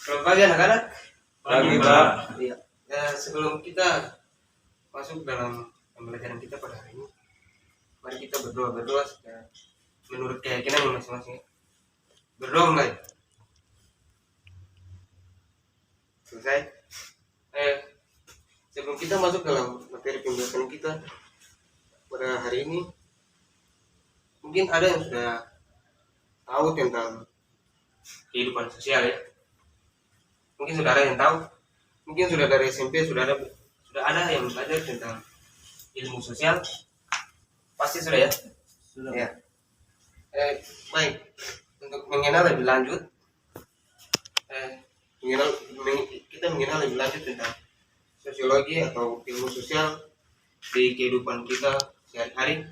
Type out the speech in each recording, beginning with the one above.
Selamat pagi anak-anak. Pagi, Pak. Iya. Sebelum kita masuk dalam pembelajaran kita pada hari ini, mari kita berdoa menurut keyakinan masing-masing. Berdoa mulai. Selesai. Sebelum kita masuk dalam materi pembahasan kita pada hari ini, mungkin ada yang sudah tahu tentang kehidupan sosial ya. Mungkin sudah ada yang tahu, mungkin sudah dari SMP sudah ada yang belajar tentang ilmu sosial, pasti sudah ya. Sudah. Ya. Baik, untuk mengenal lebih lanjut, kita mengenal lebih lanjut tentang sosiologi atau ilmu sosial di kehidupan kita sehari-hari.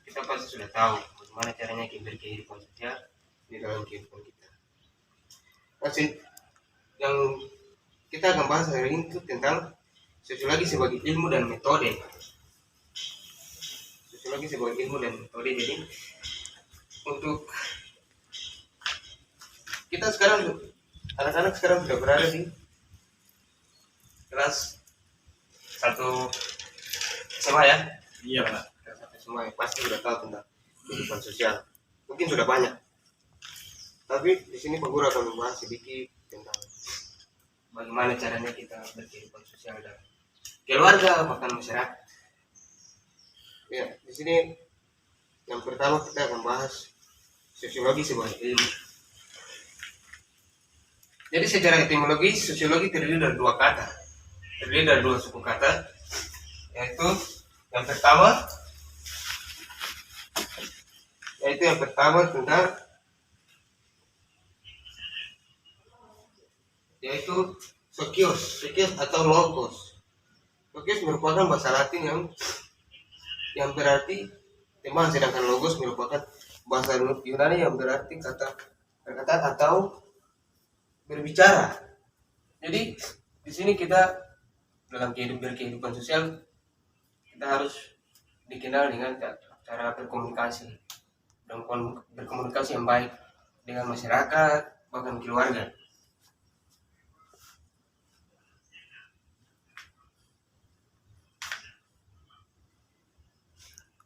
Kita pasti sudah tahu bagaimana caranya berkehidupan sosial di dalam kehidupan kita. Masih yang kita akan bahas hari ini itu tentang sosiologi sebagai ilmu dan metode. Sosiologi sebagai ilmu dan metode. Jadi untuk kita sekarang, anak-anak sekarang sudah berada di kelas 1 SMA ya. Iya, Pak. Kelas 1 SMA ya, pasti sudah tahu tentang kehidupan sosial. Mungkin sudah banyak. Tapi di sini Pak Guru akan membahas sedikit tentang bagaimana caranya kita berkehidupan sosial dan keluarga bahkan masyarakat. Ya, di sini yang pertama kita akan bahas sosiologi sebagai ilmu. Jadi secara etimologi sosiologi terdiri dari dua kata, terdiri dari dua suku kata, yaitu yang pertama tentang yaitu sokios atau logos. Sokios merupakan bahasa Latin yang berarti teman, sedangkan logos merupakan bahasa Yunani yang berarti kata atau berbicara. Jadi di sini kita dalam berkehidupan sosial kita harus dikenal dengan cara berkomunikasi dan berkomunikasi yang baik dengan masyarakat bahkan keluarga.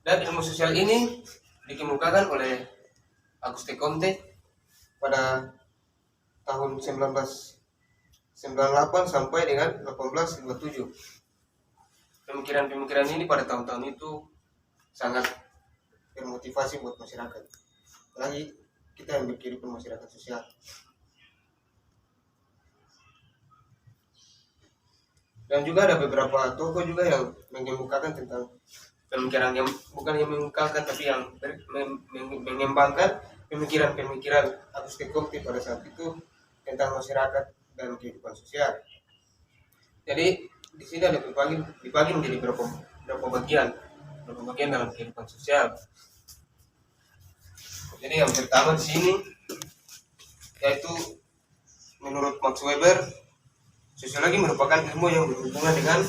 Dan ilmu sosial ini dikemukakan oleh Auguste Comte pada tahun 1998 sampai dengan 1857. Pemikiran-pemikiran ini pada tahun-tahun itu sangat bermotivasi buat masyarakat. Apalagi kita yang berkehidupan masyarakat sosial. Dan juga ada beberapa tokoh juga yang mengemukakan tentang pemikiran yang bukan yang mengemukakan tapi yang mengembangkan pemikiran-pemikiran Auguste Comte pada saat itu tentang masyarakat dan kehidupan sosial. Jadi di sini ada dibagi menjadi berapa bagian dalam kehidupan sosial. Jadi yang pertama di sini yaitu menurut Max Weber, sosiologi merupakan ilmu yang berhubungan dengan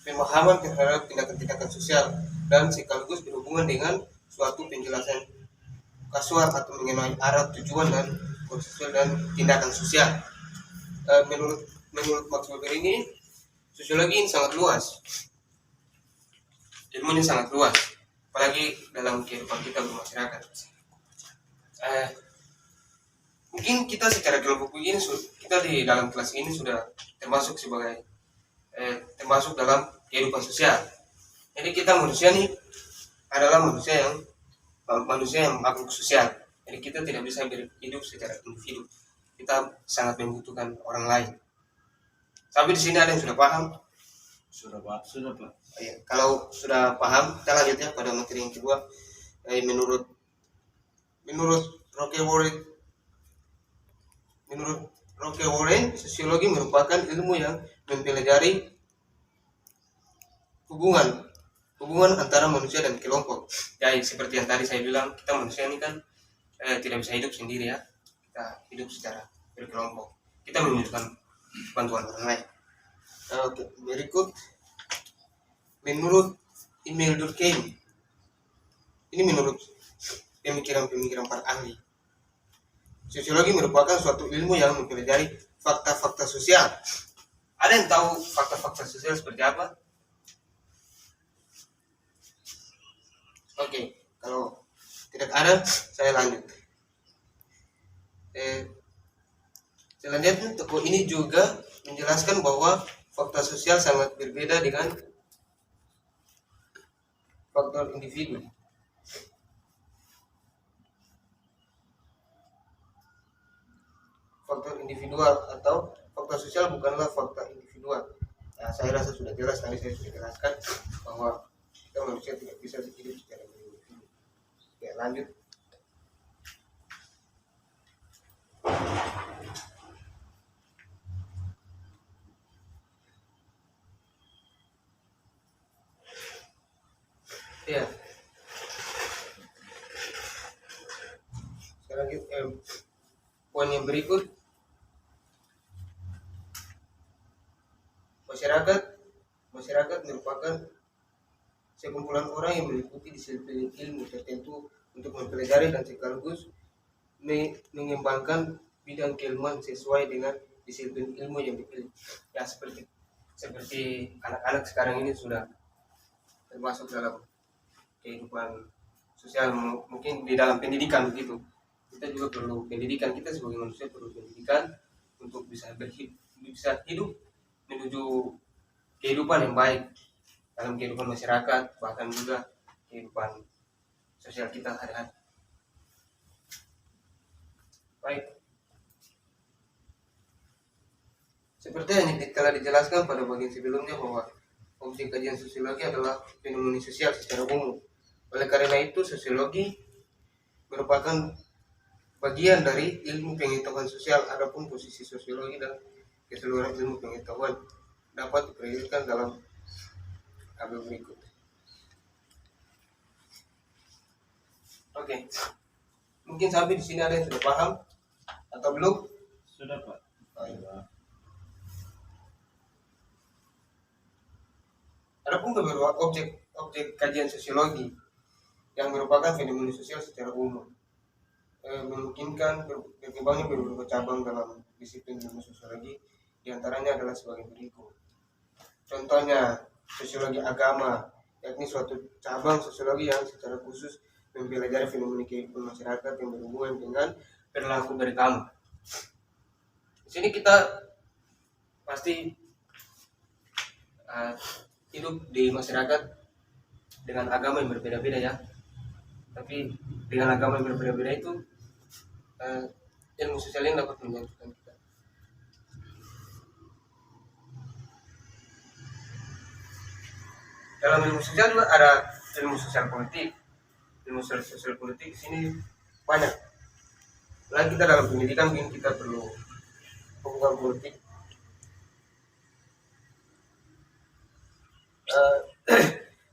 pemahaman terhadap tindakan-tindakan sosial dan sekaligus berhubungan dengan suatu penjelasan kasual atau mengenai arah, tujuan dan konsep dan tindakan sosial. Menurut Max Weber ini sosiologi ini sangat luas, ilmunya sangat luas, apalagi dalam kehidupan kita bermasyarakat. Mungkin kita secara kelompok begini, kita di dalam kelas ini sudah termasuk dalam kehidupan sosial. Jadi kita manusia nih adalah manusia yang makhluk sosial. Jadi kita tidak bisa hidup secara individu. Kita sangat membutuhkan orang lain. Sampai di sini ada yang sudah paham? Sudah, Pak. Ya, kalau sudah paham, kita lanjut ya pada materi yang kedua. Menurut Roque Warren, sosiologi merupakan ilmu yang mempelajari hubungan antara manusia dan kelompok. Ya, seperti yang tadi saya bilang, kita manusia ini kan tidak bisa hidup sendiri ya. Kita hidup secara berkelompok. Kita membutuhkan bantuan orang lain. Oke, berikut menurut Emile Durkheim. Ini menurut pemikiran para ahli. Sosiologi merupakan suatu ilmu yang mempelajari fakta-fakta sosial. Ada yang tahu fakta-fakta sosial seperti apa? Oke, kalau tidak ada, saya lanjut. Selanjutnya, tokoh ini juga menjelaskan bahwa fakta sosial sangat berbeda dengan faktor individu. Faktor individual atau fakta sosial bukanlah fakta individual. Nah, saya rasa sudah jelas, tadi saya sudah jelaskan bahwa kita manusia tidak bisa hidup secara individu. Ya, lanjut. Ya. Sekarang poin yang berikut, masyarakat merupakan sekumpulan orang yang meliputi disiplin ilmu tertentu untuk mempelajari dan sekaligus mengembangkan bidang keilmuan sesuai dengan disiplin ilmu yang dipilih. Ya, seperti anak-anak sekarang ini sudah termasuk dalam kehidupan sosial, mungkin di dalam pendidikan begitu. Kita juga perlu pendidikan, kita sebagai manusia perlu pendidikan untuk bisa hidup menuju kehidupan yang baik dalam kehidupan masyarakat, bahkan juga kehidupan sosial kita hari-hari. Baik. Seperti yang telah dijelaskan pada bagian sebelumnya bahwa objek kajian sosiologi adalah fenomena sosial secara umum. Oleh karena itu, sosiologi merupakan bagian dari ilmu pengetahuan sosial. Adapun posisi sosiologi dan keseluruhan ilmu pengetahuan dapat diperlihatkan dalam tabel berikut. Oke. Mungkin sampai di sini ada yang sudah paham atau belum? Sudah, Pak. Adapun beberapa objek kajian sosiologi yang merupakan fenomena sosial secara umum memungkinkan berkembangnya beberapa cabang dalam disiplin ilmu sosiologi, diantaranya adalah sebagai berikut. Contohnya sosiologi agama, yakni suatu cabang sosiologi yang secara khusus mempelajari fenomena kehidupan masyarakat yang berhubungan dengan perilaku beragama. Di sini kita pasti hidup di masyarakat dengan agama yang berbeda-beda ya. Tapi dengan agama yang berbeda-beda itu ilmu sosial ini dapat menyatukan kita. Dalam ilmu sosial juga ada ilmu sosial politik. Ilmu sosial politik di sini banyak. Lalu kita dalam pendidikan mungkin kita perlu hubungan politik.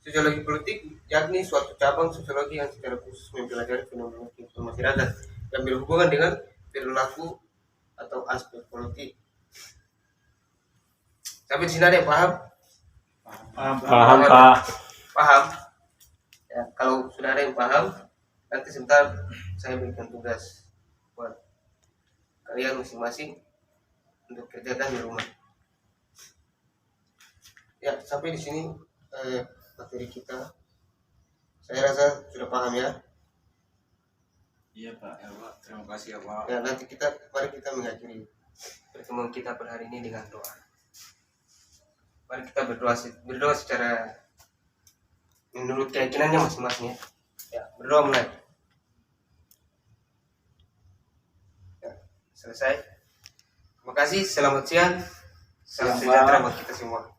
Sosiologi politik yakni suatu cabang sosiologi yang secara khusus mempelajari fenomena kehidupan masyarakat yang berhubungan dengan perilaku atau aspek politik. Sampai di sini ada yang paham? Paham, Pak. Paham? Ya, kalau sudah ada yang paham, nanti sebentar saya berikan tugas buat kalian masing-masing untuk kerjakan di rumah. Ya, sampai di sini materi kita. Saya rasa sudah paham ya. Iya, Pak. Ya, Pak. Terima kasih ya, Pak. Ya, nanti mari kita mengakhiri pertemuan kita pada hari ini dengan doa. Mari kita berdoa secara menurut keyakinannya masing-masing ya. Ya, berdoa mulai. Ya, selesai. Terima kasih, selamat siang. Salam sejahtera buat kita semua.